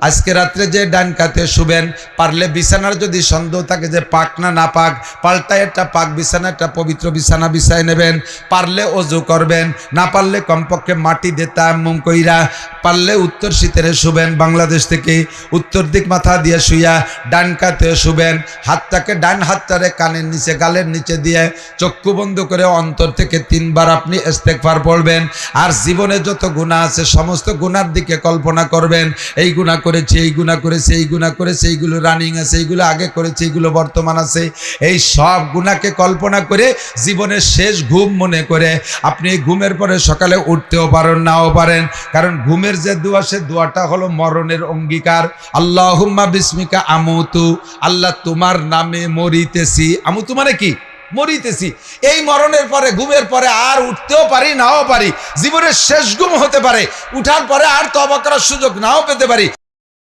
আজকে রাত্রে যে ডান কাতে শুবেন, পারলে বিছানার যদি সন্দেহ থাকে যে পাক না না পাক, পাল্টায় একটা পাক বিছানা, একটা পবিত্র বিছানা বিছায় নেবেন। পারলে অজু করবেন, না পারলে কমপক্ষে মাটি দিয়ে তায়াম্মুম কইরা, পারলে উত্তর শীতের শুবেন। বাংলাদেশ থেকে উত্তর দিক মাথা দিয়ে শুইয়া ডান কাতে শুবেন। হাতটাকে ডান হাতটারে কানের নিচে গালের নিচে দিয়ে চক্ষু বন্ধ করে অন্তর থেকে 3 বার আপনি ইস্তেগফার পড়বেন। আর জীবনে যত গুনাহ আছে সমস্ত গুনার দিকে কল্পনা করবেন, এই গুনাহ করেছি, এই গুনাহ করেছি, এই গুনাহ করেছি, এইগুলো রানিং আছে, এইগুলো আগে করেছি, এইগুলো বর্তমান আছে, এই সব গুনাহকে কল্পনা করে জীবনের শেষ ঘুম মনে করে আপনি ঘুমের পরে সকালে উঠতেও পারেন, নাও পারেন। কারণ ঘুমের যে দোয়া, সে দোয়াটা হলো মরণের অঙ্গীকার। আল্লাহুম্মা বিসমিকা আমুতু, আল্লাহ তোমার নামে মরিতেছি। আমুতু মানে কি? মরিতেছি। এই মরণের পরে, ঘুমের পরে আর উঠতেও পারি, নাও পারি, জীবনের শেষ ঘুম হতে পারে, উঠার পরে আর তওবা করার সুযোগ নাও পেতে পারি।